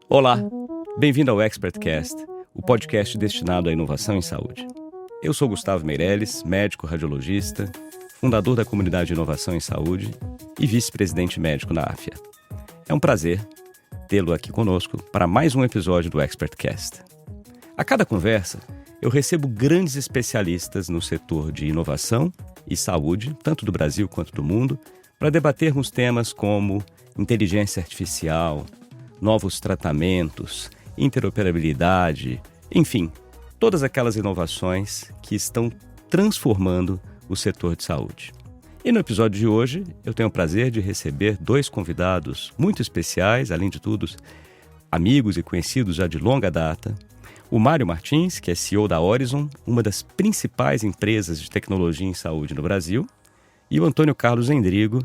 Olá, bem-vindo ao ExpertCast, o podcast destinado à inovação em saúde. Eu sou Gustavo Meirelles, médico radiologista, fundador da comunidade de inovação em saúde e vice-presidente médico na AFIA. É um prazer tê-lo aqui conosco para mais um episódio do ExpertCast. A cada conversa, eu recebo grandes especialistas no setor de inovação e saúde, tanto do Brasil quanto do mundo, para debatermos temas como inteligência artificial, novos tratamentos, interoperabilidade, enfim, todas aquelas inovações que estão transformando o setor de saúde. E no episódio de hoje, eu tenho o prazer de receber dois convidados muito especiais, além de tudo, amigos e conhecidos já de longa data. O Mário Martins, que é CEO da Horizon, uma das principais empresas de tecnologia em saúde no Brasil, e o Antônio Carlos Endrigo,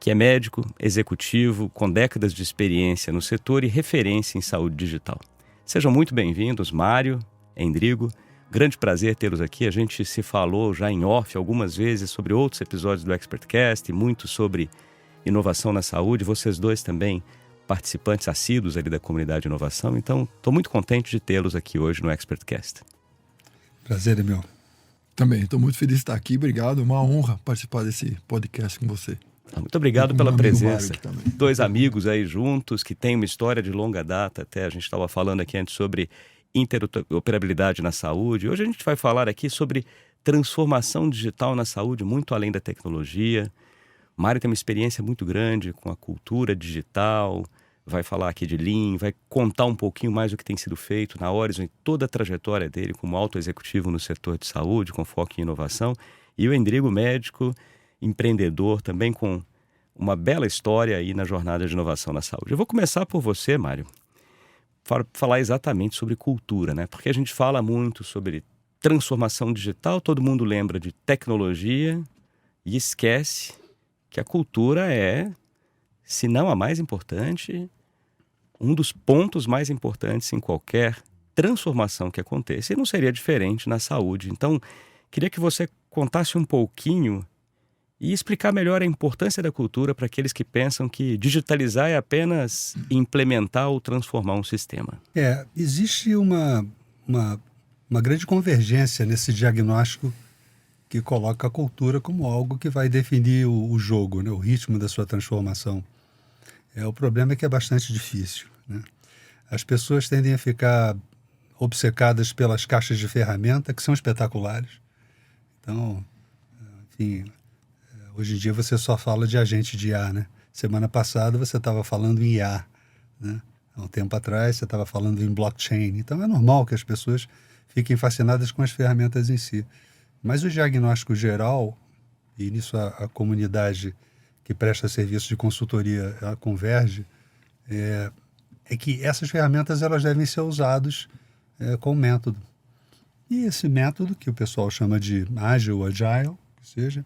que é médico, executivo, com décadas de experiência no setor e referência em saúde digital. Sejam muito bem-vindos, Mário, Endrigo. Grande prazer tê-los aqui. A gente se falou já em off algumas vezes sobre outros episódios do ExpertCast e muito sobre inovação na saúde. Vocês dois também participantes assíduos ali da comunidade de inovação. Então, estou muito contente de tê-los aqui hoje no ExpertCast. Prazer é meu. Também, estou muito feliz de estar aqui. Obrigado, uma honra participar desse podcast com você. Muito obrigado pela presença. Dois amigos aí juntos que têm uma história de longa data. Até a gente estava falando aqui antes sobre interoperabilidade na saúde. Hoje a gente vai falar aqui sobre transformação digital na saúde, muito além da tecnologia. Mário tem uma experiência muito grande com a cultura digital, vai falar aqui de Lean, vai contar um pouquinho mais do que tem sido feito na Horizon e toda a trajetória dele como alto executivo no setor de saúde, com foco em inovação. E o Endrigo, médico, empreendedor, também com uma bela história aí na jornada de inovação na saúde. Eu vou começar por você, Mário, falar exatamente sobre cultura, né? Porque a gente fala muito sobre transformação digital, todo mundo lembra de tecnologia e esquece que a cultura é, se não a mais importante, um dos pontos mais importantes em qualquer transformação que aconteça. E não seria diferente na saúde. Então, queria que você contasse um pouquinho e explicar melhor a importância da cultura para aqueles que pensam que digitalizar é apenas implementar ou transformar um sistema. Existe uma grande convergência nesse diagnóstico que coloca a cultura como algo que vai definir o jogo, né, o ritmo da sua transformação. O problema é que é bastante difícil, né? As pessoas tendem a ficar obcecadas pelas caixas de ferramenta, que são espetaculares. Então, enfim, hoje em dia você só fala de agente de IA, né? Semana passada você estava falando em IA, né? Há um tempo atrás você estava falando em blockchain. Então é normal que as pessoas fiquem fascinadas com as ferramentas em si. Mas o diagnóstico geral, e nisso a comunidade que presta serviço de consultoria ela converge, é que essas ferramentas elas devem ser usadas com método. E esse método, que o pessoal chama de ágil, agile, que seja,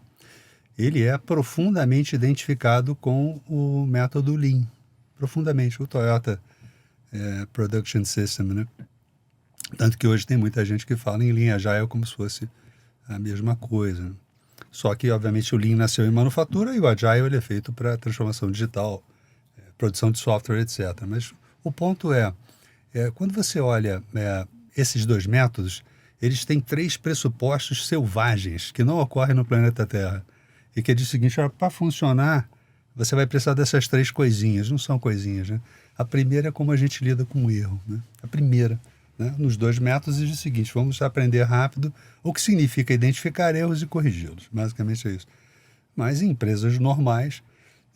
ele é profundamente identificado com o método Lean. Profundamente. O Toyota Production System, né? Tanto que hoje tem muita gente que fala em Lean Agile como se fosse a mesma coisa. Só que, obviamente, o Lean nasceu em manufatura e o Agile ele é feito para transformação digital, produção de software, etc. Mas o ponto quando você olha esses dois métodos, eles têm 3 pressupostos selvagens que não ocorrem no planeta Terra. E que diz o seguinte: para funcionar, você vai precisar dessas 3 coisinhas. Não são coisinhas, né? A primeira é como a gente lida com o erro, né? A primeira, né? Nos 2 métodos diz o seguinte: vamos aprender rápido, o que significa identificar erros e corrigi-los. Basicamente é isso. Mas em empresas normais,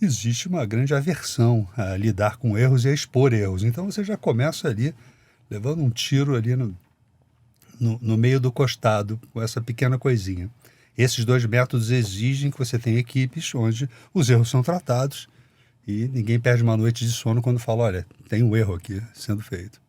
existe uma grande aversão a lidar com erros e a expor erros. Então você já começa ali, levando um tiro ali no meio do costado, com essa pequena coisinha. Esses 2 métodos exigem que você tenha equipes onde os erros são tratados e ninguém perde uma noite de sono quando fala, olha, tem um erro aqui sendo feito.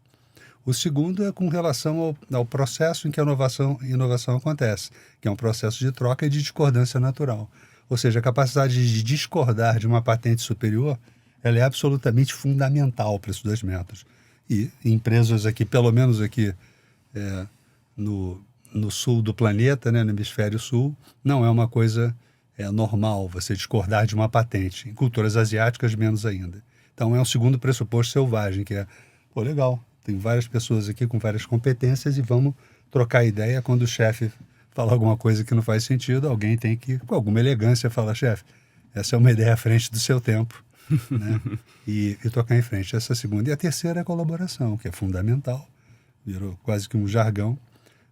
O segundo é com relação ao processo em que a inovação acontece, que é um processo de troca e de discordância natural. Ou seja, a capacidade de discordar de uma patente superior, ela é absolutamente fundamental para esses 2 métodos. E empresas aqui, pelo menos aqui no sul do planeta, né, no hemisfério sul, não é uma coisa é normal você discordar de uma patente. Em culturas asiáticas, menos ainda. Então é um segundo pressuposto selvagem, que é, pô, legal, tem várias pessoas aqui com várias competências e vamos trocar ideia. Quando o chefe fala alguma coisa que não faz sentido, alguém tem que, com alguma elegância, falar, chefe, essa é uma ideia à frente do seu tempo, né? E tocar em frente. Essa é a segunda. E a terceira é a colaboração, que é fundamental, virou quase que um jargão.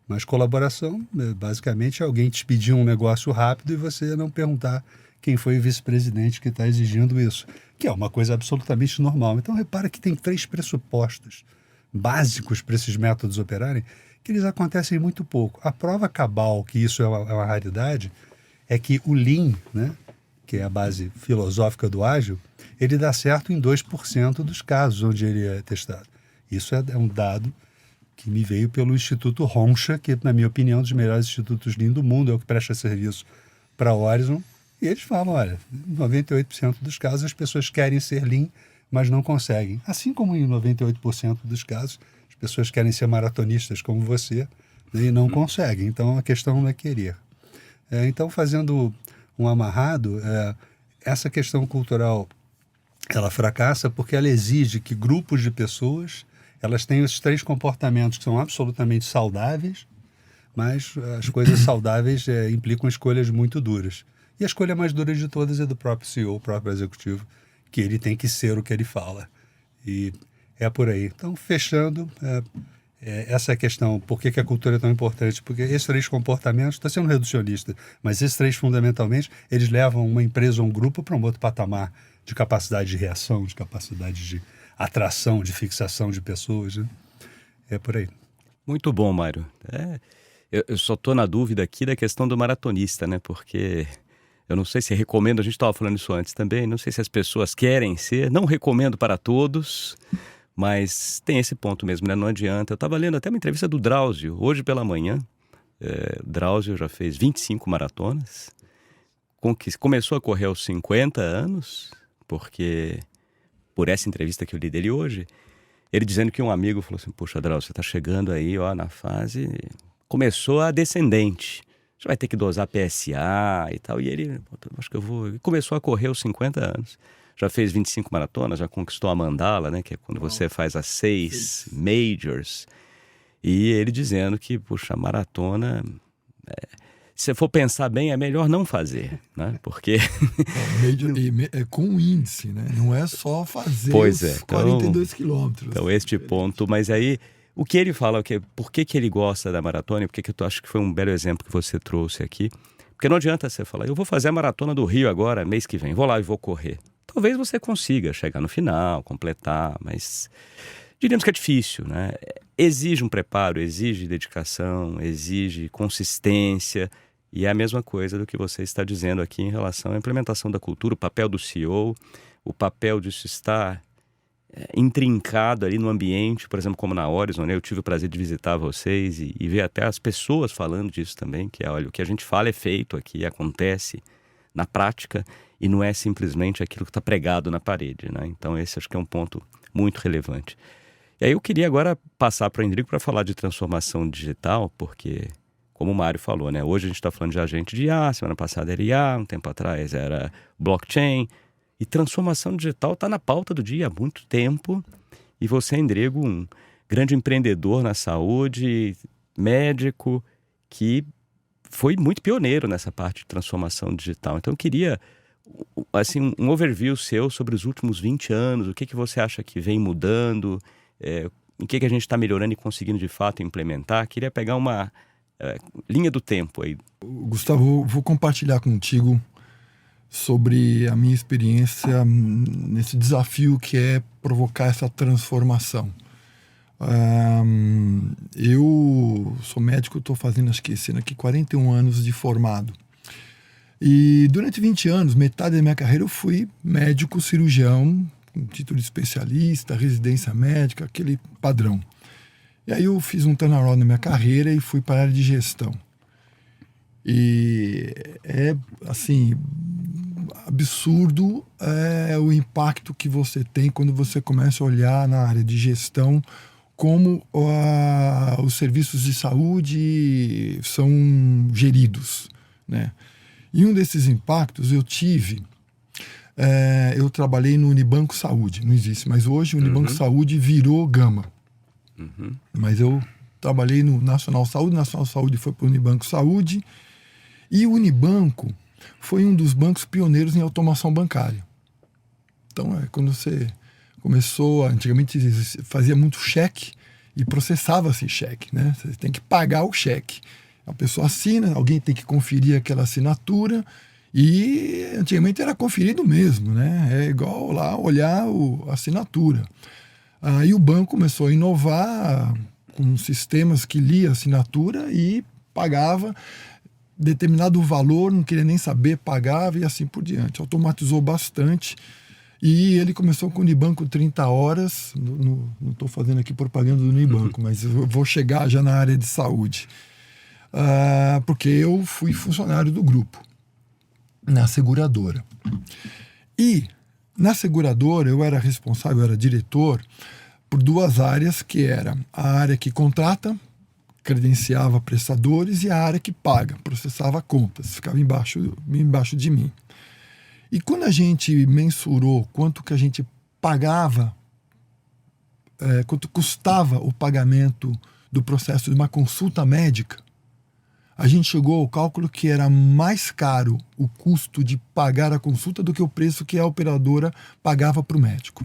Mas colaboração, basicamente, é alguém te pedir um negócio rápido e você não perguntar quem foi o vice-presidente que está exigindo isso, que é uma coisa absolutamente normal. Então, repara que tem 3 pressupostos básicos para esses métodos operarem, que eles acontecem muito pouco. A prova cabal que isso é uma raridade é que o Lean, né, que é a base filosófica do ágil, ele dá certo em 2% dos casos onde ele é testado. Isso é um dado que me veio pelo Instituto Honsha, que, na minha opinião, é um dos melhores institutos Lean do mundo, é o que presta serviço para a Horizon. E eles falam, olha, em 98% dos casos as pessoas querem ser Lean, mas não conseguem. Assim como em 98% dos casos as pessoas querem ser maratonistas como você, né, e não conseguem. Então a questão não é querer. Então, fazendo um amarrado, essa questão cultural ela fracassa porque ela exige que grupos de pessoas elas têm esses 3 comportamentos que são absolutamente saudáveis, mas as coisas saudáveis implicam escolhas muito duras. E a escolha mais dura de todas é do próprio CEO, o próprio executivo, que ele tem que ser o que ele fala. E é por aí. Então, fechando, essa é a questão. Por que a cultura é tão importante? Porque esses 3 comportamentos, está sendo reducionista, mas esses 3, fundamentalmente, eles levam uma empresa ou um grupo para um outro patamar de capacidade de reação, de capacidade de atração, de fixação de pessoas, né? É por aí. Muito bom, Mário. Eu só estou na dúvida aqui da questão do maratonista, né? Porque eu não sei se recomendo, a gente estava falando isso antes também, não sei se as pessoas querem ser, não recomendo para todos, mas tem esse ponto mesmo, né? Não adianta. Eu estava lendo até uma entrevista do Drauzio, hoje pela manhã. Drauzio já fez 25 maratonas, começou a correr aos 50 anos, porque... por essa entrevista que eu li dele hoje, ele dizendo que um amigo falou assim, poxa, Drauzio, você está chegando aí, ó, na fase, começou a descendente, você vai ter que dosar PSA e tal, e ele, acho que eu vou, e começou a correr aos 50 anos, já fez 25 maratonas, já conquistou a mandala, né, que é quando você faz as 6 majors, e ele dizendo que, puxa, a maratona... se for pensar bem, é melhor não fazer, né? Porque... é com índice, né? Não é só fazer pois os 42 quilômetros. Então, este ponto. Mas aí, o que ele fala, por que ele gosta da maratona, e por que eu acho que foi um belo exemplo que você trouxe aqui. Porque não adianta você falar, eu vou fazer a maratona do Rio agora, mês que vem, vou lá e vou correr. Talvez você consiga chegar no final, completar, mas... diríamos que é difícil, né? Exige um preparo, exige dedicação, exige consistência, e é a mesma coisa do que você está dizendo aqui em relação à implementação da cultura, o papel do CEO, o papel disso estar intrincado ali no ambiente, por exemplo, como na Horizon, né? Eu tive o prazer de visitar vocês e ver até as pessoas falando disso também, que olha, o que a gente fala é feito aqui, acontece na prática, e não é simplesmente aquilo que está pregado na parede, né? Então esse acho que é um ponto muito relevante. E aí eu queria agora passar para o Endrigo para falar de transformação digital, porque, como o Mário falou, né? Hoje a gente está falando de agente de IA, semana passada era IA, um tempo atrás era blockchain, e transformação digital está na pauta do dia há muito tempo, e você, Endrigo, um grande empreendedor na saúde, médico, que foi muito pioneiro nessa parte de transformação digital. Então eu queria... assim, um overview seu sobre os últimos 20 anos, o que você acha que vem mudando, em que a gente está melhorando e conseguindo de fato implementar. Queria pegar uma linha do tempo aí. Gustavo, vou compartilhar contigo sobre a minha experiência nesse desafio que é provocar essa transformação. Eu sou médico, estou fazendo, acho que esse ano aqui, 41 anos de formado. E durante 20 anos, metade da minha carreira, eu fui médico cirurgião, com título de especialista, residência médica, aquele padrão. E aí eu fiz um turnaround na minha carreira e fui para a área de gestão. E é, assim, absurdo o impacto que você tem quando você começa a olhar na área de gestão como os serviços de saúde são geridos, né? E um desses impactos eu tive... eu trabalhei no Unibanco Saúde, não existe, mas hoje o Unibanco Saúde virou Gama. Mas eu trabalhei no Nacional Saúde foi para o Unibanco Saúde, e o Unibanco foi um dos bancos pioneiros em automação bancária. Então, quando você começou, antigamente fazia muito cheque e processava-se cheque, né? Você tem que pagar o cheque. A pessoa assina, alguém tem que conferir aquela assinatura, e antigamente era conferido mesmo, né? É igual lá olhar a assinatura. Aí o banco começou a inovar com sistemas que lia a assinatura e pagava determinado valor, não queria nem saber, pagava e assim por diante. Automatizou bastante. E ele começou com o Unibanco 30 horas. Não estou fazendo aqui propaganda do Unibanco, mas eu vou chegar já na área de saúde. Porque eu fui funcionário do grupo, na seguradora. E na seguradora eu era responsável, eu era diretor por duas áreas, que era a área que contrata, credenciava prestadores, e a área que paga, processava contas, ficava embaixo de mim. E quando a gente mensurou quanto que a gente pagava, quanto custava o pagamento do processo de uma consulta médica, a gente chegou ao cálculo que era mais caro o custo de pagar a consulta do que o preço que a operadora pagava para o médico.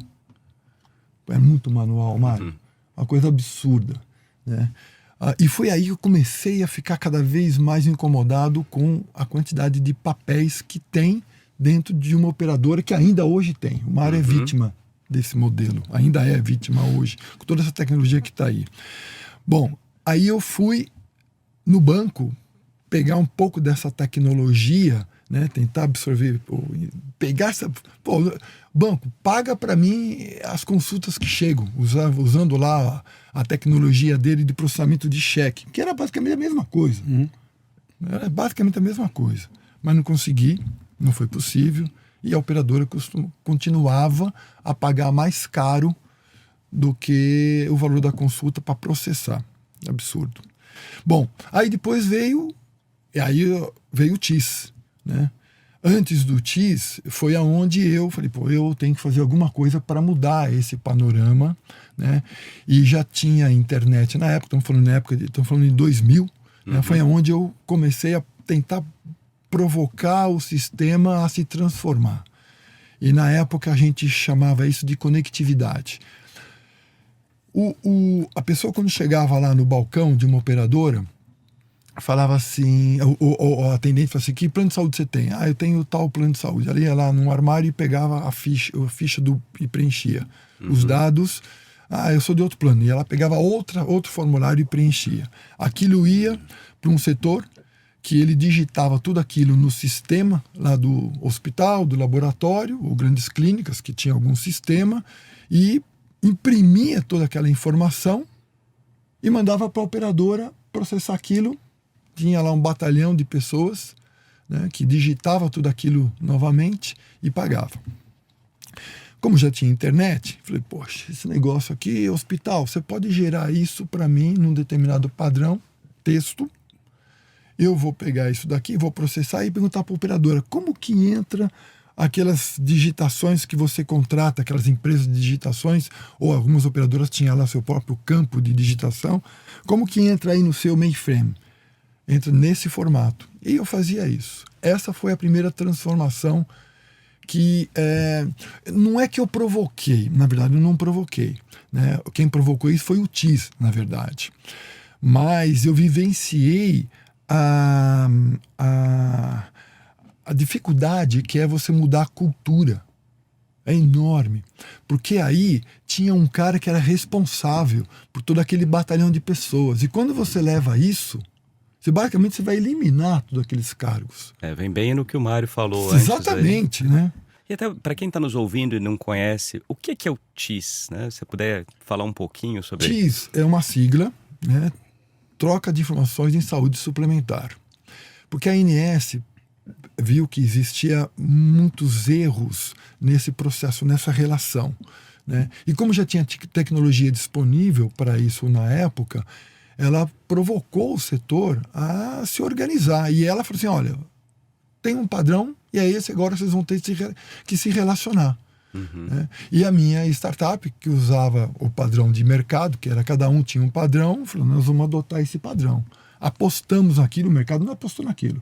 É muito manual, Mário. Uma coisa absurda, né? E foi aí que eu comecei a ficar cada vez mais incomodado com a quantidade de papéis que tem dentro de uma operadora, que ainda hoje tem. O Mário é vítima desse modelo, ainda é vítima hoje, com toda essa tecnologia que está aí. Bom, aí eu fui no banco pegar um pouco dessa tecnologia, né, tentar absorver, pegar essa... banco, paga para mim as consultas que chegam, usando lá a tecnologia dele de processamento de cheque, que era basicamente a mesma coisa. Era basicamente a mesma coisa. Mas não consegui, não foi possível, e a operadora continuava a pagar mais caro do que o valor da consulta para processar. Absurdo. Bom, aí depois veio o TIS, né? Antes do TIS, foi aonde eu falei, eu tenho que fazer alguma coisa para mudar esse panorama, né? E já tinha internet na época, estamos falando em 2000, né? Foi aonde eu comecei a tentar provocar o sistema a se transformar. E na época a gente chamava isso de conectividade. A pessoa, quando chegava lá no balcão de uma operadora, falava assim, o atendente falava assim, que plano de saúde você tem? Eu tenho tal plano de saúde. Ela ia lá num armário e pegava a ficha e preenchia os dados. Eu sou de outro plano. E ela pegava outro formulário e preenchia. Aquilo ia para um setor que ele digitava tudo aquilo no sistema lá do hospital, do laboratório, ou grandes clínicas que tinham algum sistema, e imprimia toda aquela informação e mandava para a operadora processar aquilo. Tinha lá um batalhão de pessoas, né, que digitava tudo aquilo novamente e pagava. Como já tinha internet, falei, poxa, esse negócio aqui, hospital, você pode gerar isso para mim num determinado padrão, texto. Eu vou pegar isso daqui, vou processar e perguntar para a operadora como que entra aquelas digitações que você contrata, aquelas empresas de digitações, ou algumas operadoras tinham lá seu próprio campo de digitação, como que entra aí no seu mainframe? Entra nesse formato. E eu fazia isso. Essa foi a primeira transformação que não é que eu provoquei, na verdade eu não provoquei, né? Quem provocou isso foi o TIS, na verdade. Mas eu vivenciei a dificuldade que é você mudar a cultura. É enorme. Porque aí tinha um cara que era responsável por todo aquele batalhão de pessoas. E quando você leva isso, basicamente você vai eliminar todos aqueles cargos. Vem bem no que o Mário falou antes. Exatamente, né? E até para quem está nos ouvindo e não conhece, o que é o TIS? Né? Se você puder falar um pouquinho sobre... TIS é uma sigla, né? Troca de informações em saúde suplementar. Porque a ANS viu que existia muitos erros nesse processo, nessa relação, né? E como já tinha tecnologia disponível para isso na época, ela provocou o setor a se organizar. E ela falou assim, olha, tem um padrão e é esse, agora vocês vão ter que se relacionar. Né? E a minha startup, que usava o padrão de mercado, que era cada um tinha um padrão, falou, nós vamos adotar esse padrão. Apostamos naquilo, o mercado não apostou naquilo.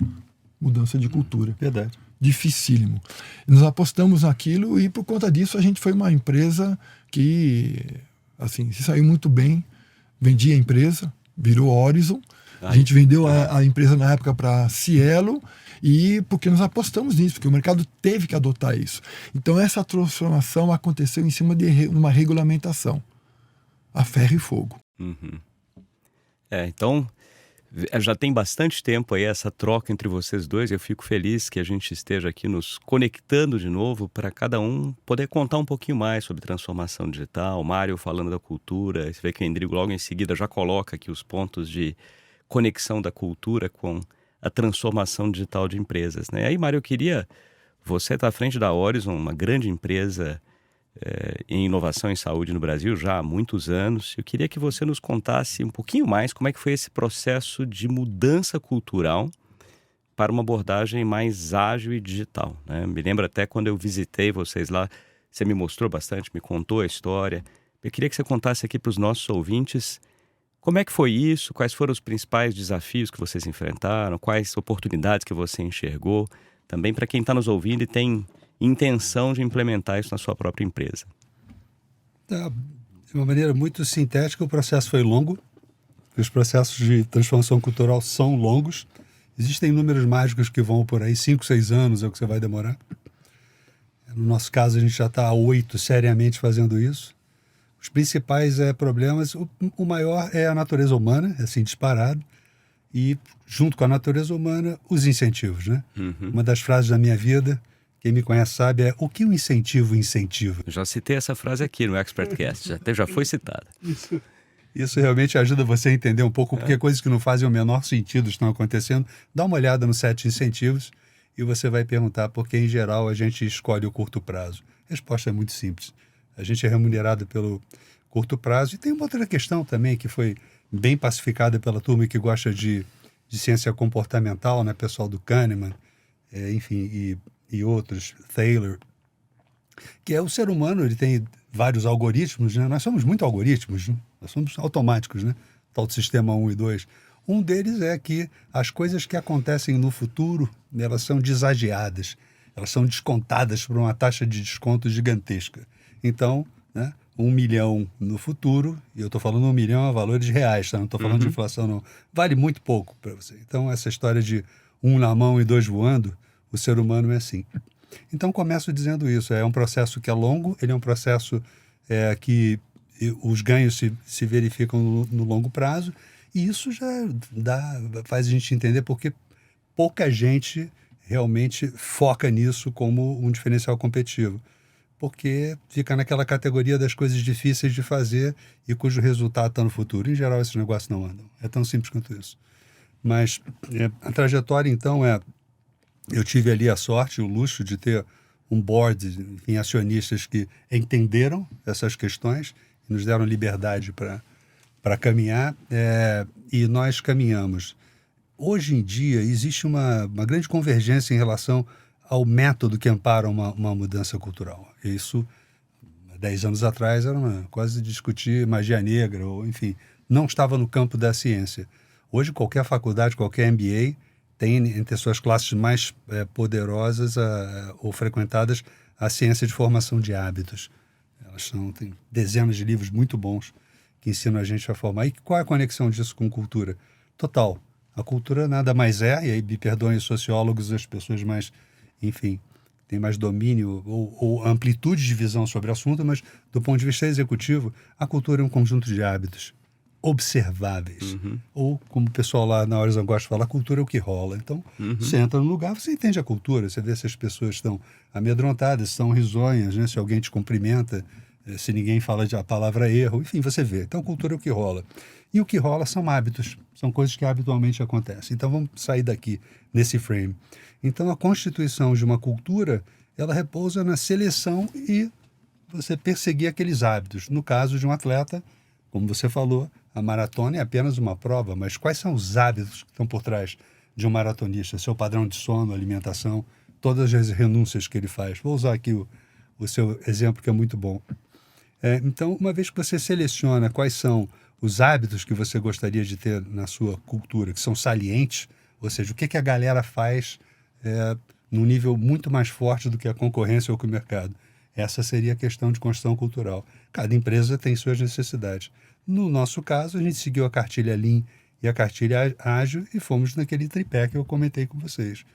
Mudança de cultura. Verdade. Dificílimo. Nós apostamos naquilo e por conta disso a gente foi uma empresa que assim, se saiu muito bem, vendia a empresa, virou Horizon. A gente vendeu a empresa na época para Cielo, e porque nós apostamos nisso, porque o mercado teve que adotar isso. Então essa transformação aconteceu em cima de uma regulamentação a ferro e fogo. Então já tem bastante tempo aí essa troca entre vocês dois. Eu fico feliz que a gente esteja aqui nos conectando de novo para cada um poder contar um pouquinho mais sobre transformação digital. O Mário falando da cultura, você vê que o Endrigo logo em seguida já coloca aqui os pontos de conexão da cultura com a transformação digital de empresas, né? Aí, Mário, você está à frente da Horizon, uma grande empresa em inovação em saúde no Brasil já há muitos anos. Eu queria que você nos contasse um pouquinho mais como é que foi esse processo de mudança cultural para uma abordagem mais ágil e digital, né? Me lembro até quando eu visitei vocês lá, você me mostrou bastante, me contou a história. Eu queria que você contasse aqui para os nossos ouvintes como é que foi isso, quais foram os principais desafios que vocês enfrentaram, quais oportunidades que você enxergou, também para quem está nos ouvindo e tem intenção de implementar isso na sua própria empresa. De uma maneira muito sintética, o processo foi longo. Os processos de transformação cultural são longos. Existem números mágicos que vão por aí, 5, 6 anos é o que você vai demorar. No nosso caso, a gente já está há 8 seriamente fazendo isso. Os principais problemas, o maior é a natureza humana, assim, disparado. E, junto com a natureza humana, os incentivos, né? Uma das frases da minha vida, quem me conhece sabe, é o que um incentivo incentiva. Eu já citei essa frase aqui no ExpertCast, já foi citada. Isso realmente ajuda você a entender um pouco porque coisas que não fazem o menor sentido estão acontecendo. Dá uma olhada no set de incentivos e você vai perguntar por que, em geral, a gente escolhe o curto prazo. A resposta é muito simples. A gente é remunerado pelo curto prazo. E tem uma outra questão também que foi bem pacificada pela turma que gosta de ciência comportamental, né? Pessoal do Kahneman, enfim, e outros, Thaler, que é o ser humano, ele tem vários algoritmos, né? Nós somos muito algoritmos, né? Nós somos automáticos, né? Tal do sistema 1 e 2. Um deles é que as coisas que acontecem no futuro, elas são desagiadas, elas são descontadas por uma taxa de desconto gigantesca. Então, né, 1 milhão no futuro, e eu estou falando 1 milhão a valores reais, tá? Não estou falando de inflação, não. Vale muito pouco para você. Então, essa história de 1 na mão e 2 voando, o ser humano é assim. Então, começo dizendo isso. É um processo que é longo, ele é um processo que os ganhos se verificam no longo prazo, e isso já faz a gente entender porque pouca gente realmente foca nisso como um diferencial competitivo. Porque fica naquela categoria das coisas difíceis de fazer e cujo resultado está no futuro. Em geral, esses negócios não andam. É tão simples quanto isso. Mas a trajetória, então, eu tive ali a sorte, o luxo de ter um board, enfim, acionistas que entenderam essas questões e nos deram liberdade para caminhar, e nós caminhamos. Hoje em dia, existe uma grande convergência em relação ao método que ampara uma mudança cultural. Isso, 10 anos atrás, era quase discutir magia negra, ou enfim, não estava no campo da ciência. Hoje, qualquer faculdade, qualquer MBA, tem entre suas classes mais poderosas ou frequentadas a ciência de formação de hábitos. Tem dezenas de livros muito bons que ensinam a gente a formar. E qual é a conexão disso com cultura? Total. A cultura nada mais e aí me perdoem os sociólogos, as pessoas mais, enfim, têm mais domínio ou amplitude de visão sobre o assunto, mas do ponto de vista executivo, a cultura é um conjunto de hábitos observáveis. Ou, como o pessoal lá na Horizon gosta de falar, a cultura é o que rola. Então, você entra no lugar, você entende a cultura, você vê se as pessoas estão amedrontadas, estão risonhas, né? Se alguém te cumprimenta, se ninguém fala a palavra erro, enfim, você vê. Então, cultura é o que rola. E o que rola são hábitos, são coisas que habitualmente acontecem. Então, vamos sair daqui, nesse frame. Então, a constituição de uma cultura, ela repousa na seleção e você perseguir aqueles hábitos. No caso de um atleta, como você falou, a maratona é apenas uma prova, mas quais são os hábitos que estão por trás de um maratonista, seu padrão de sono, alimentação, todas as renúncias que ele faz. Vou usar aqui o seu exemplo, que é muito bom. Então, uma vez que você seleciona quais são os hábitos que você gostaria de ter na sua cultura, que são salientes, ou seja, o que a galera faz num nível muito mais forte do que a concorrência ou que o mercado. Essa seria a questão de construção cultural. Cada empresa tem suas necessidades. No nosso caso, a gente seguiu a cartilha Lean e a cartilha Ágil e fomos naquele tripé que eu comentei com vocês.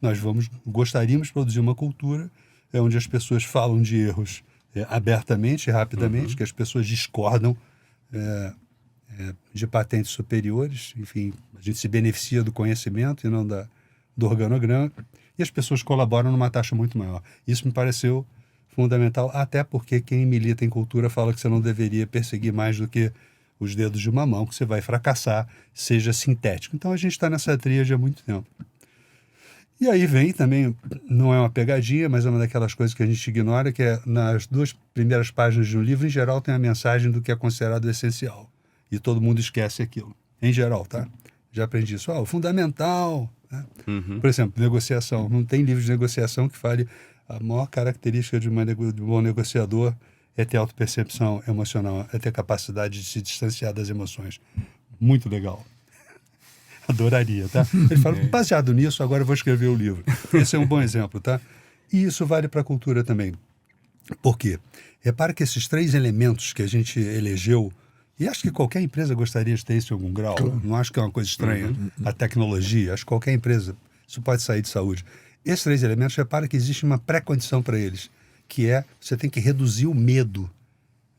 Nós gostaríamos de produzir uma cultura onde as pessoas falam de erros abertamente e rapidamente, que as pessoas discordam de patentes superiores, enfim, a gente se beneficia do conhecimento e não do organograma, e as pessoas colaboram numa taxa muito maior. Isso me pareceu fundamental, até porque quem milita em cultura fala que você não deveria perseguir mais do que os dedos de uma mão, que você vai fracassar, seja sintético. Então a gente está nessa tríade há muito tempo. E aí vem também, não é uma pegadinha, mas é uma daquelas coisas que a gente ignora, que é nas 2 primeiras páginas de um livro, em geral, tem a mensagem do que é considerado essencial. E todo mundo esquece aquilo. Em geral, tá? Já aprendi isso. O fundamental. Né? Por exemplo, negociação. Não tem livro de negociação que fale a maior característica de um bom negociador é ter autopercepção emocional, é ter capacidade de se distanciar das emoções. Muito legal. Adoraria, tá? Ele fala, baseado nisso, agora eu vou escrever o livro. Esse é um bom exemplo, tá? E isso vale para a cultura também. Por quê? Repara que esses 3 elementos que a gente elegeu, e acho que qualquer empresa gostaria de ter isso em algum grau, não acho que é uma coisa estranha, a tecnologia, acho que qualquer empresa, isso pode sair de saúde. Esses 3 elementos, repara que existe uma pré-condição para eles, que é, você tem que reduzir o medo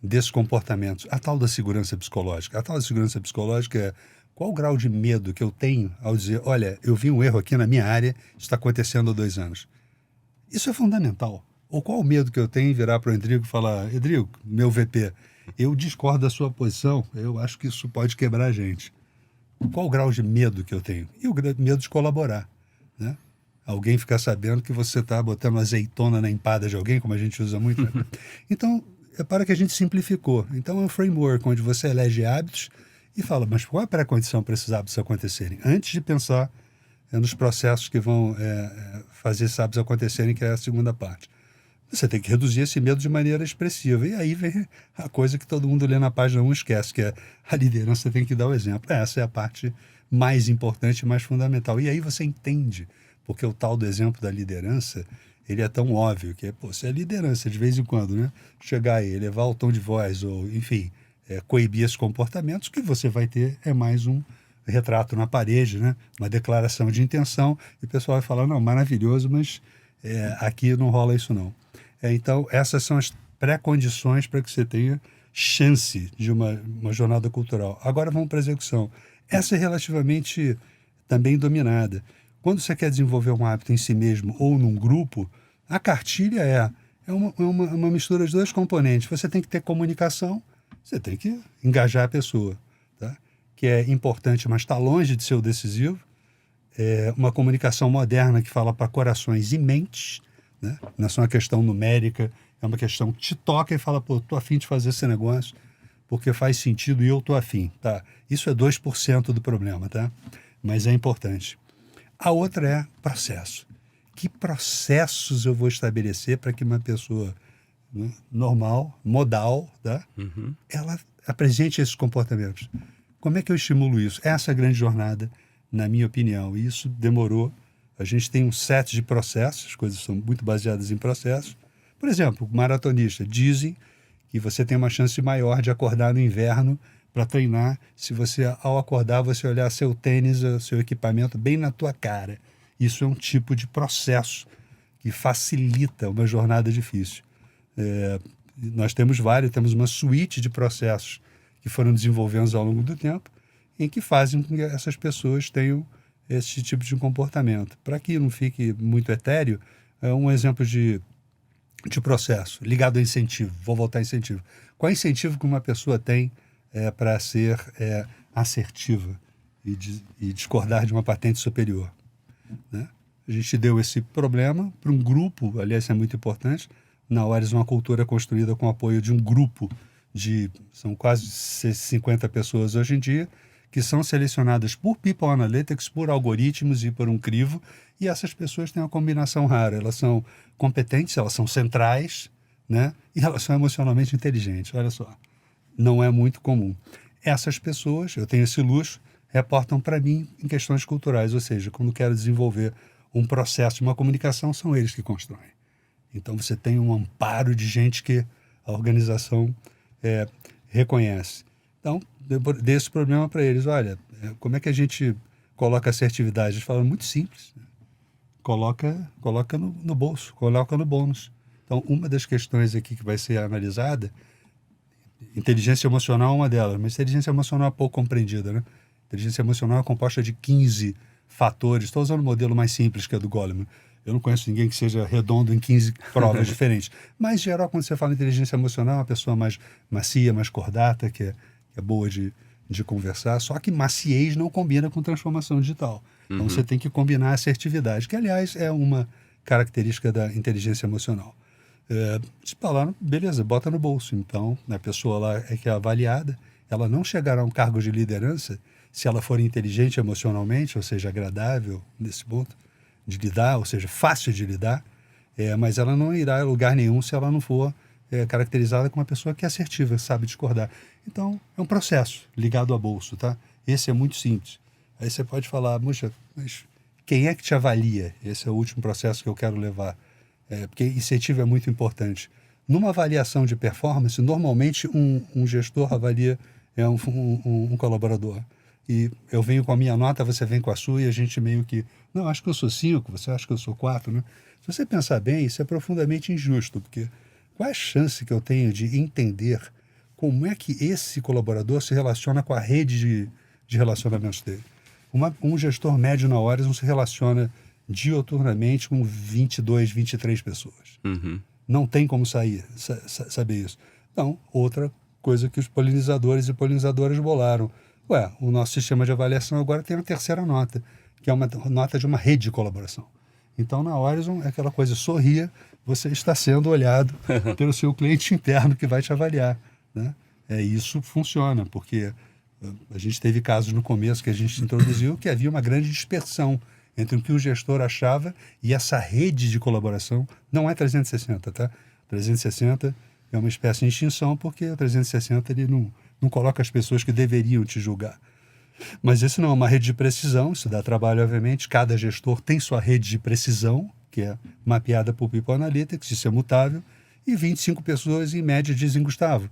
desses comportamentos. A tal da segurança psicológica. A tal da segurança psicológica é qual o grau de medo que eu tenho ao dizer, olha, eu vi um erro aqui na minha área, está acontecendo há 2 anos. Isso é fundamental. Ou qual o medo que eu tenho em virar para o Edrigo e falar, Edrigo, meu VP, eu discordo da sua posição, eu acho que isso pode quebrar a gente. Qual o grau de medo que eu tenho? E o medo de colaborar, né? Alguém ficar sabendo que você está botando azeitona na empada de alguém, como a gente usa muito. Né? Então, é para que a gente simplificou. Então, é um framework onde você elege hábitos e fala, mas qual é a pré-condição para esses hábitos acontecerem? Antes de pensar nos processos que vão fazer esses hábitos acontecerem, que é a segunda parte. Você tem que reduzir esse medo de maneira expressiva. E aí vem a coisa que todo mundo lê na página 1 e esquece, que é a liderança tem que dar o exemplo. Essa é a parte mais importante e mais fundamental. E aí você entende, porque o tal do exemplo da liderança, ele é tão óbvio, que se é liderança de vez em quando, né? Chegar aí, elevar o tom de voz, ou enfim, coibir esses comportamentos, o que você vai ter é mais um retrato na parede, né? Uma declaração de intenção, e o pessoal vai falar, não, maravilhoso, mas aqui não rola isso não. Então, essas são as pré-condições para que você tenha chance de uma jornada cultural. Agora vamos para a execução. Essa é relativamente também dominada. Quando você quer desenvolver um hábito em si mesmo ou num grupo, a cartilha é uma mistura de 2 componentes. Você tem que ter comunicação, você tem que engajar a pessoa, tá? Que é importante, mas está longe de ser o decisivo. É uma comunicação moderna que fala para corações e mentes, né? Não é só uma questão numérica, é uma questão que te toca e fala, estou afim de fazer esse negócio porque faz sentido e eu estou afim, tá? Isso é 2% do problema, tá? Mas é importante. A outra é processo. Que processos eu vou estabelecer para que uma pessoa, né, normal, modal, tá? Ela apresente esses comportamentos? Como é que eu estimulo isso? Essa é a grande jornada, na minha opinião. E isso demorou. A gente tem um set de processos, as coisas são muito baseadas em processos. Por exemplo, maratonista, dizem que você tem uma chance maior de acordar no inverno para treinar, se você, ao acordar, você olhar seu tênis, seu equipamento bem na tua cara. Isso é um tipo de processo que facilita uma jornada difícil. Nós temos uma suíte de processos que foram desenvolvendo ao longo do tempo, em que fazem com que essas pessoas tenham esse tipo de comportamento. Para que não fique muito etéreo, é um exemplo de processo ligado ao incentivo. Vou voltar ao incentivo. Qual é o incentivo que uma pessoa tem para ser assertiva e discordar de uma patente superior, né? A gente deu esse problema para um grupo, aliás, isso é muito importante. Na Horizon, uma cultura construída com o apoio de um grupo são quase 50 pessoas hoje em dia, que são selecionadas por People Analytics, por algoritmos e por um crivo, e essas pessoas têm uma combinação rara. Elas são competentes, elas são centrais, né? E elas são emocionalmente inteligentes. Olha só, não é muito comum. Essas pessoas, eu tenho esse luxo, reportam para mim em questões culturais, ou seja, quando quero desenvolver um processo, uma comunicação, são eles que constroem. Então você tem um amparo de gente que a organização reconhece. Então, dê esse problema para eles. Olha, como é que a gente coloca assertividade? Eles falam muito simples. Né? Coloca no bolso, coloca no bônus. Então, uma das questões aqui que vai ser analisada, inteligência emocional é uma delas, mas inteligência emocional é pouco compreendida, né? Inteligência emocional é composta de 15 fatores. Estou usando o modelo mais simples, que é do Goleman. Eu não conheço ninguém que seja redondo em 15 provas diferentes. Mas, em geral, quando você fala em inteligência emocional, é uma pessoa mais macia, mais cordata, que é boa de conversar. Só que maciez não combina com transformação digital. Então, você tem que combinar assertividade, que, aliás, é uma característica da inteligência emocional. Se falaram, beleza, bota no bolso. Então, a pessoa lá é que é avaliada, ela não chegará a um cargo de liderança se ela for inteligente emocionalmente, ou seja, agradável nesse ponto de lidar, ou seja, fácil de lidar, mas ela não irá a lugar nenhum se ela não for caracterizada como uma pessoa que é assertiva, sabe discordar. Então, é um processo ligado a bolso, tá? Esse é muito simples. Aí você pode falar, puxa, mas quem é que te avalia? Esse é o último processo que eu quero levar. Porque incentivo é muito importante. Numa avaliação de performance, normalmente um gestor avalia um colaborador. E eu venho com a minha nota, você vem com a sua, e a gente meio que... Não, acho que eu sou 5, você acha que eu sou 4, né? Se você pensar bem, isso é profundamente injusto, porque qual é a chance que eu tenho de entender como é que esse colaborador se relaciona com a rede de relacionamentos dele? Um gestor médio na Horizon se relaciona dioturnamente com 22, 23 pessoas. Não tem como saber isso. Então, outra coisa que os polinizadores e polinizadoras bolaram. O nosso sistema de avaliação agora tem a terceira nota, que é uma nota de uma rede de colaboração. Então, na Horizon, é aquela coisa, sorria, você está sendo olhado pelo seu cliente interno que vai te avaliar. Né? Isso funciona, porque a gente teve casos no começo que a gente introduziu que havia uma grande dispersão entre o que o gestor achava e essa rede de colaboração. Não é 360, tá? 360 é uma espécie de extinção, porque o 360 ele não coloca as pessoas que deveriam te julgar. Mas esse não é uma rede de precisão, isso dá trabalho, obviamente. Cada gestor tem sua rede de precisão, que é mapeada por People Analytics, isso é mutável, e 25 pessoas, em média, dizem, Gustavo,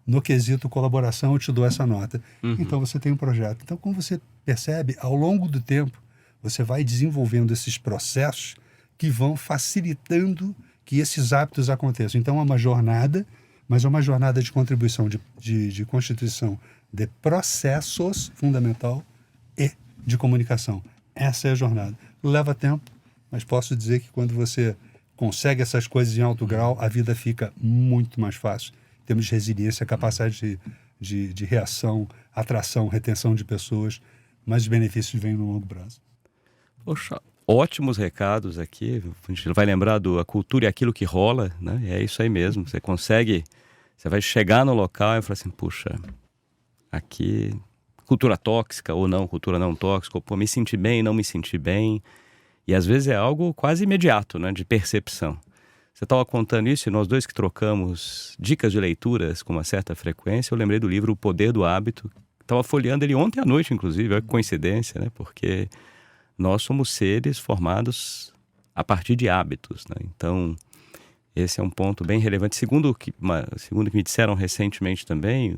no quesito colaboração, eu te dou essa nota. Então, você tem um projeto. Então, como você percebe, ao longo do tempo, você vai desenvolvendo esses processos que vão facilitando que esses hábitos aconteçam. Então, é uma jornada, mas é uma jornada de contribuição, de constituição de processos fundamental e de comunicação. Essa é a jornada. Leva tempo, mas posso dizer que quando você consegue essas coisas em alto grau, a vida fica muito mais fácil. Temos resiliência, capacidade de reação, atração, retenção de pessoas, mas os benefícios vêm no longo prazo. Poxa, ótimos recados aqui. A gente vai lembrar a cultura e aquilo que rola, né? É isso aí mesmo. Você vai chegar no local e falar assim, puxa, aqui, cultura tóxica ou não, cultura não tóxica, ou, pô, me senti bem, não me senti bem. E às vezes é algo quase imediato, né, de percepção. Você estava contando isso e nós dois que trocamos dicas de leituras com uma certa frequência, eu lembrei do livro O Poder do Hábito. Estava folheando ele ontem à noite, inclusive, olha que coincidência, né? Porque nós somos seres formados a partir de hábitos, né? Então, esse é um ponto bem relevante. Segundo o que me disseram recentemente também,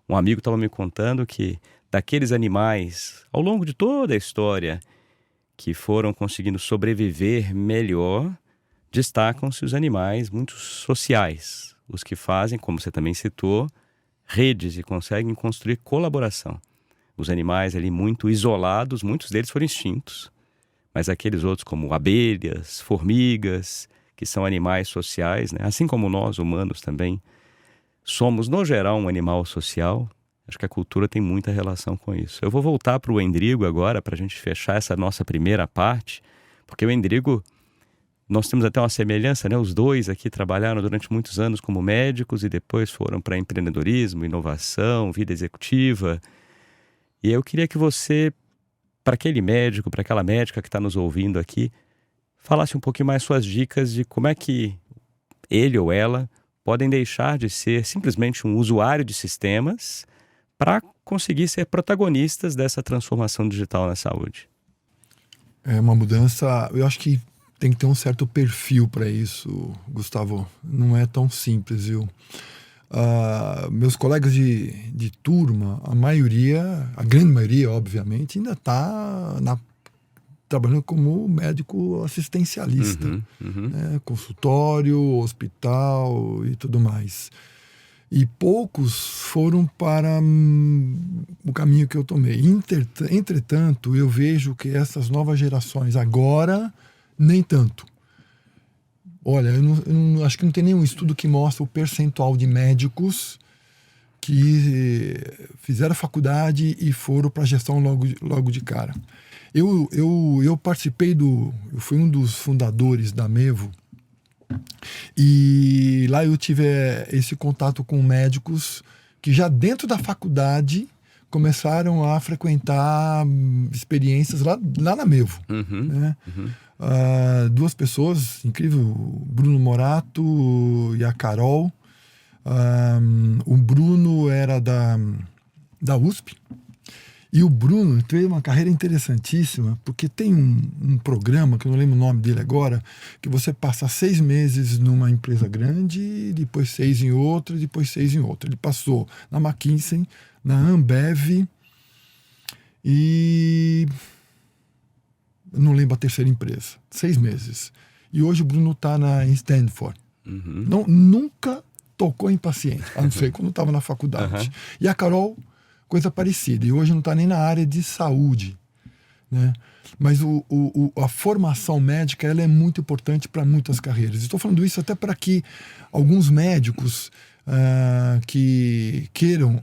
um amigo estava me contando que daqueles animais, ao longo de toda a história, que foram conseguindo sobreviver melhor, destacam-se os animais muito sociais, os que fazem, como você também citou, redes e conseguem construir colaboração. Os animais ali muito isolados, muitos deles foram extintos, mas aqueles outros como abelhas, formigas, que são animais sociais, né? Assim como nós, humanos também, somos, no geral, um animal social. Acho que a cultura tem muita relação com isso. Eu vou voltar para o Endrigo agora, para a gente fechar essa nossa primeira parte, porque o Endrigo, nós temos até uma semelhança, né? Os dois aqui trabalharam durante muitos anos como médicos e depois foram para empreendedorismo, inovação, vida executiva. E eu queria que você, para aquele médico, para aquela médica que está nos ouvindo aqui, falasse um pouquinho mais suas dicas de como é que ele ou ela podem deixar de ser simplesmente um usuário de sistemas para conseguir ser protagonistas dessa transformação digital na saúde. É uma mudança, eu acho que tem que ter um certo perfil para isso, Gustavo. Não é tão simples, viu? Meus colegas de turma, a grande maioria, obviamente, ainda está trabalhando como médico assistencialista, né? Consultório, hospital e tudo mais. E poucos foram para o caminho que eu tomei. Entretanto, eu vejo que essas novas gerações agora, nem tanto. Olha, eu não acho que não tem nenhum estudo que mostra o percentual de médicos que fizeram faculdade e foram para a gestão logo de cara. Eu participei eu fui um dos fundadores da Mevo, e lá eu tive esse contato com médicos que já dentro da faculdade começaram a frequentar experiências lá na Mevo. Né? Duas pessoas, incrível, o Bruno Morato e a Carol. O Bruno era da USP. E o Bruno teve uma carreira interessantíssima, porque tem um programa, que eu não lembro o nome dele agora, que você passa 6 meses numa empresa grande, depois 6 em outra, depois 6 em outra. Ele passou na McKinsey, na Ambev e eu não lembro a terceira empresa. 6 meses. E hoje o Bruno está em Stanford. Nunca tocou em paciente, a não ser quando estava na faculdade. E a Carol, coisa parecida. E hoje não está nem na área de saúde, né? Mas a formação médica ela é muito importante para muitas carreiras. Estou falando isso até para que alguns médicos que queiram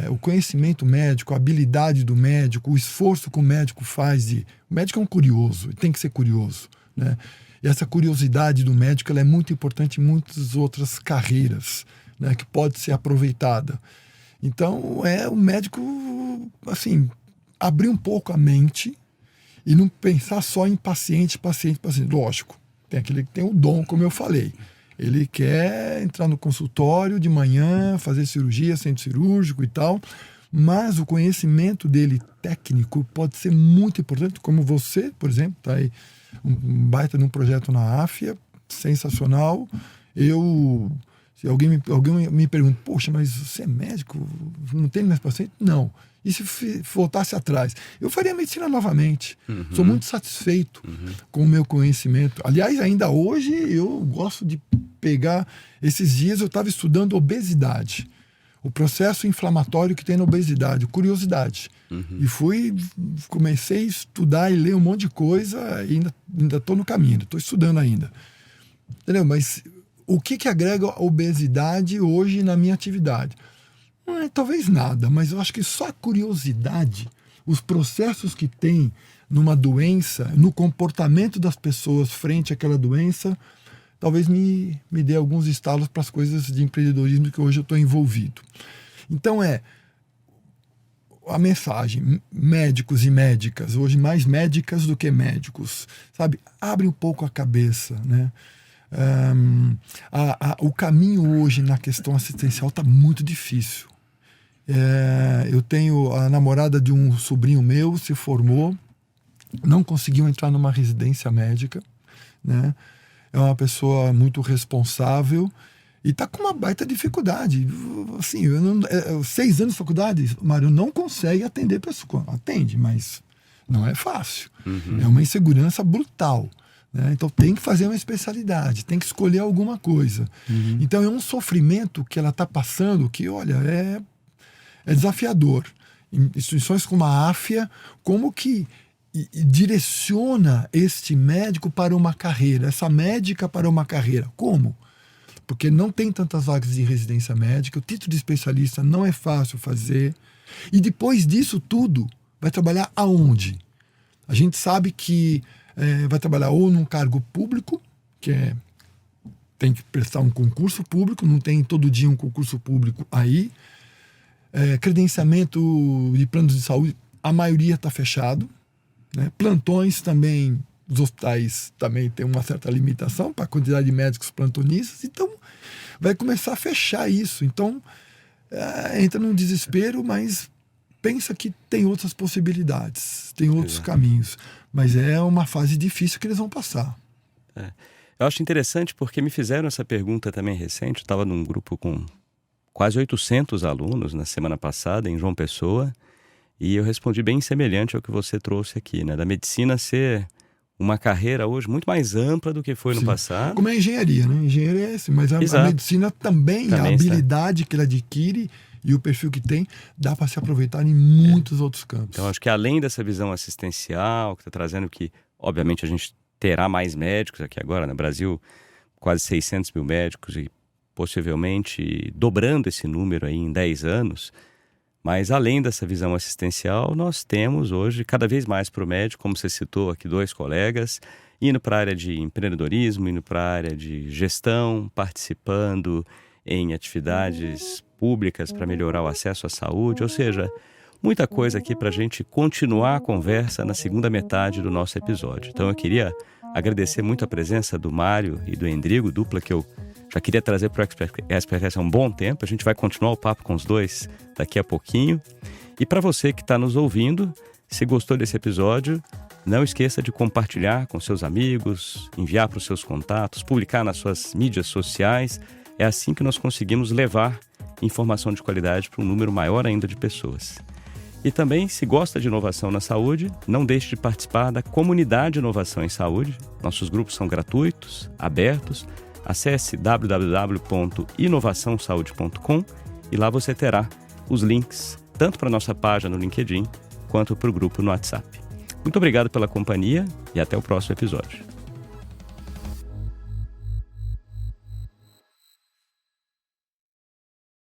o conhecimento médico, a habilidade do médico, o esforço que o médico faz. O médico é um curioso, tem que ser curioso, né? E essa curiosidade do médico ela é muito importante em muitas outras carreiras, né, que pode ser aproveitada. Então, o médico, assim, abrir um pouco a mente e não pensar só em paciente. Lógico, tem aquele que tem o dom, como eu falei. Ele quer entrar no consultório de manhã, fazer cirurgia, centro cirúrgico e tal, mas o conhecimento dele técnico pode ser muito importante, como você, por exemplo, está aí um baita de um projeto na AFIA, sensacional. Se alguém me pergunta, poxa, mas você é médico? Não tem mais paciente? Não. E se voltasse atrás? Eu faria medicina novamente. Sou muito satisfeito com o meu conhecimento. Aliás, ainda hoje eu gosto de pegar... Esses dias eu estava estudando obesidade. O processo inflamatório que tem na obesidade, curiosidade. E comecei a estudar e ler um monte de coisa e ainda estou no caminho, estou estudando ainda. Entendeu? Mas o que agrega a obesidade hoje na minha atividade? Talvez nada, mas eu acho que só a curiosidade, os processos que tem numa doença, no comportamento das pessoas frente àquela doença, talvez me dê alguns estalos para as coisas de empreendedorismo que hoje eu estou envolvido. Então a mensagem, médicos e médicas, hoje mais médicas do que médicos, sabe? Abre um pouco a cabeça, né? O caminho hoje na questão assistencial está muito difícil. Eu tenho a namorada de um sobrinho meu, se formou, não conseguiu entrar numa residência médica, né? É uma pessoa muito responsável e está com uma baita dificuldade. Assim, 6 anos de faculdade, Mário, não consegue atender pessoa. Atende, mas não é fácil. É uma insegurança brutal, né? Então tem que fazer uma especialidade, tem que escolher alguma coisa. Então é um sofrimento que ela está passando que, olha, é desafiador. Instituições como a AFIA, como que direciona este médico para uma carreira, essa médica para uma carreira? Como? Porque não tem tantas vagas de residência médica, o título de especialista não é fácil fazer. E depois disso tudo, vai trabalhar aonde? A gente sabe que vai trabalhar ou num cargo público, tem que prestar um concurso público, não tem todo dia um concurso público aí. Credenciamento de planos de saúde a maioria está fechado, né? Plantões também, os hospitais também têm uma certa limitação para a quantidade de médicos plantonistas, então vai começar a fechar isso. Então, entra num desespero, mas pensa que tem outras possibilidades, tem outros caminhos. Mas é uma fase difícil que eles vão passar. Eu acho interessante porque me fizeram essa pergunta também recente. Eu estava num grupo com quase 800 alunos na semana passada, em João Pessoa, e eu respondi bem semelhante ao que você trouxe aqui, né? Da medicina ser uma carreira hoje muito mais ampla do que foi no passado. Como é a engenharia, né? Engenharia é esse, mas a medicina também a habilidade que ele adquire e o perfil que tem, dá para se aproveitar em muitos outros campos. Então, acho que além dessa visão assistencial, que está trazendo que, obviamente, a gente terá mais médicos aqui agora, no Brasil, quase 600 mil médicos e possivelmente dobrando esse número aí em 10 anos. Mas além dessa visão assistencial, nós temos hoje cada vez mais para o médico, como você citou aqui, 2 colegas, indo para a área de empreendedorismo, indo para a área de gestão, participando em atividades públicas para melhorar o acesso à saúde, ou seja, muita coisa aqui para a gente continuar a conversa na segunda metade do nosso episódio. Então eu queria agradecer muito a presença do Mário e do Endrigo, dupla que eu já queria trazer para o Expertcast há um bom tempo. A gente vai continuar o papo com os dois daqui a pouquinho. E para você que está nos ouvindo, se gostou desse episódio, não esqueça de compartilhar com seus amigos, enviar para os seus contatos, publicar nas suas mídias sociais. É assim que nós conseguimos levar informação de qualidade para um número maior ainda de pessoas. E também, se gosta de inovação na saúde, não deixe de participar da Comunidade Inovação em Saúde. Nossos grupos são gratuitos, abertos. Acesse www.inovaçãosaude.com e lá você terá os links tanto para a nossa página no LinkedIn quanto para o grupo no WhatsApp. Muito obrigado pela companhia e até o próximo episódio.